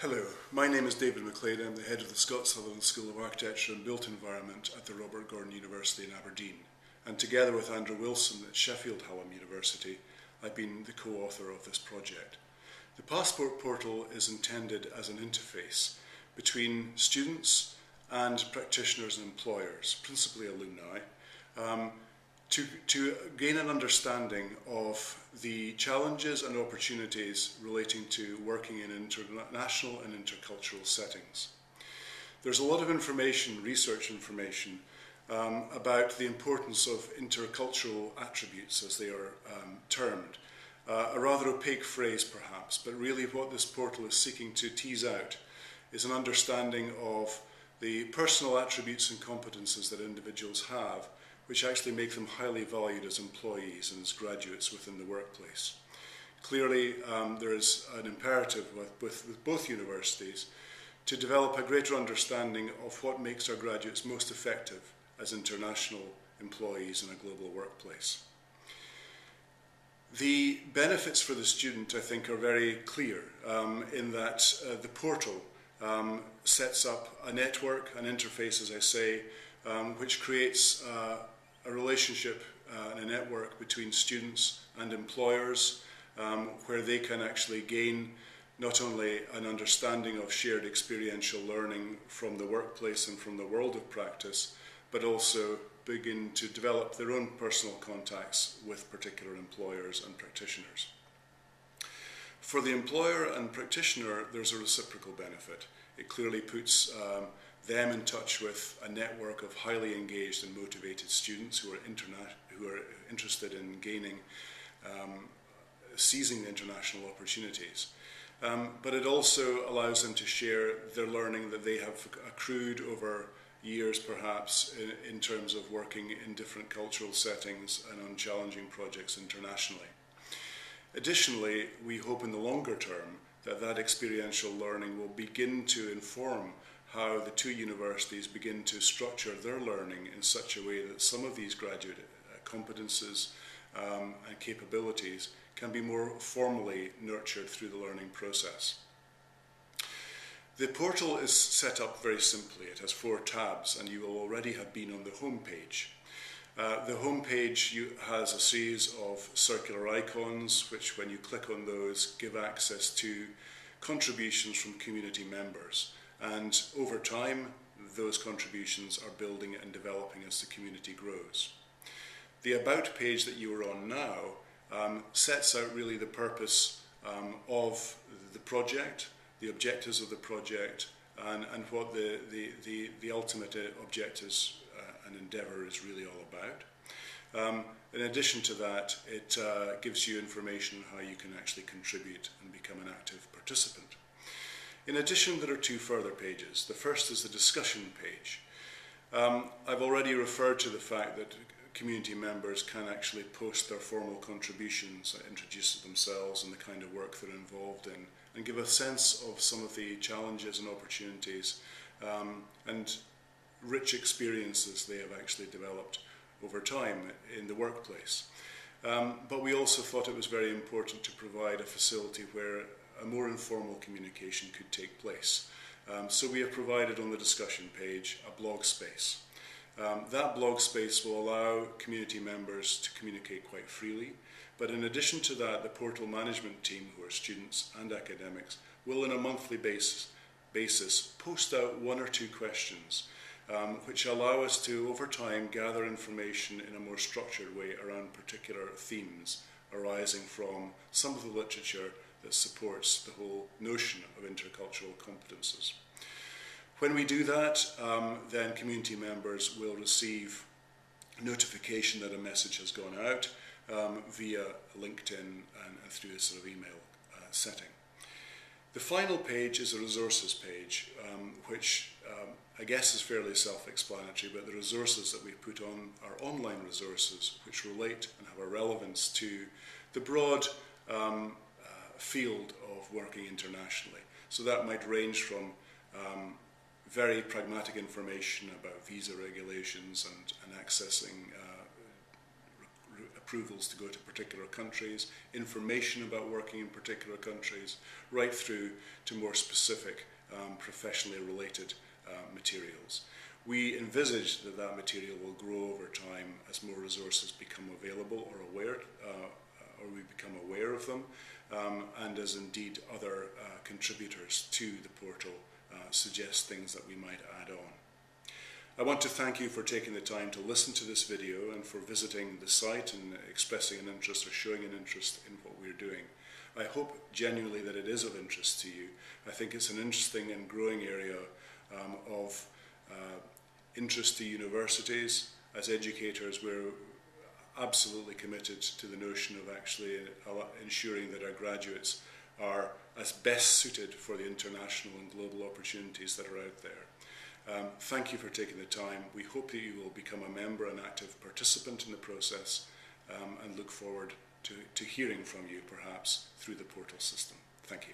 Hello, my name is David McClean. I'm the head of the Scott Sutherland School of Architecture and Built Environment at the Robert Gordon University in Aberdeen. And together with Andrew Wilson at Sheffield Hallam University, I've been the co-author of this project. The PassPort portal is intended as an interface between students and practitioners and employers, principally alumni, to gain an understanding of the challenges and opportunities relating to working in international and intercultural settings. There's a lot of information, research information, about the importance of intercultural attributes, as they are termed. A rather opaque phrase perhaps, but really what this portal is seeking to tease out is an understanding of the personal attributes and competences that individuals have, which actually make them highly valued as employees and as graduates within the workplace. Clearly, there is an imperative with both universities to develop a greater understanding of what makes our graduates most effective as international employees in a global workplace. The benefits for the student, I think, are very clear in that the portal sets up a network, an interface, as I say, which creates a relationship and a network between students and employers where they can actually gain not only an understanding of shared experiential learning from the workplace and from the world of practice, but also begin to develop their own personal contacts with particular employers and practitioners. For the employer and practitioner, there's a reciprocal benefit. It clearly puts them in touch with a network of highly engaged and motivated students who are interested in seizing international opportunities. But it also allows them to share their learning that they have accrued over years perhaps in terms of working in different cultural settings and on challenging projects internationally. Additionally, we hope in the longer term that that experiential learning will begin to inform how the two universities begin to structure their learning in such a way that some of these graduate competences and capabilities can be more formally nurtured through the learning process. The portal is set up very simply. It has 4 tabs, and you will already have been on the home page. The home page has a series of circular icons, which when you click on those give access to contributions from community members. And over time, those contributions are building and developing as the community grows. The About page that you are on now sets out really the purpose of the project, the objectives of the project, and what the ultimate objectives and endeavour is really all about. In addition to that, it gives you information on how you can actually contribute and become an active participant. In addition, there are 2 further pages. The first is the discussion page. I've already referred to the fact that community members can actually post their formal contributions, introduce themselves and the kind of work they're involved in, and give a sense of some of the challenges and opportunities and rich experiences they have actually developed over time in the workplace. But we also thought it was very important to provide a facility where a more informal communication could take place. So we have provided on the discussion page a blog space. That blog space will allow community members to communicate quite freely, but in addition to that, the portal management team, who are students and academics, will on a monthly basis post out 1 or 2 questions which allow us to, over time, gather information in a more structured way around particular themes arising from some of the literature that supports the whole notion of intercultural competences. When we do that, then community members will receive notification that a message has gone out via LinkedIn and through a sort of email setting. The final page is a resources page, which I guess is fairly self-explanatory, but the resources that we put on are online resources which relate and have a relevance to the broad field of working internationally. So that might range from very pragmatic information about visa regulations and accessing approvals to go to particular countries, information about working in particular countries, right through to more specific professionally related materials. We envisage that that material will grow over time as more resources become available or we become aware of them, and as indeed other contributors to the portal suggest things that we might add on. I want to thank you for taking the time to listen to this video and for visiting the site and expressing an interest or showing an interest in what we're doing. I hope genuinely that it is of interest to you. I think it's an interesting and growing area of interest to universities. As educators, we're absolutely committed to the notion of actually ensuring that our graduates are as best suited for the international and global opportunities that are out there. Thank you for taking the time. We hope that you will become a member and active participant in the process, and look forward to hearing from you perhaps through the portal system. Thank you.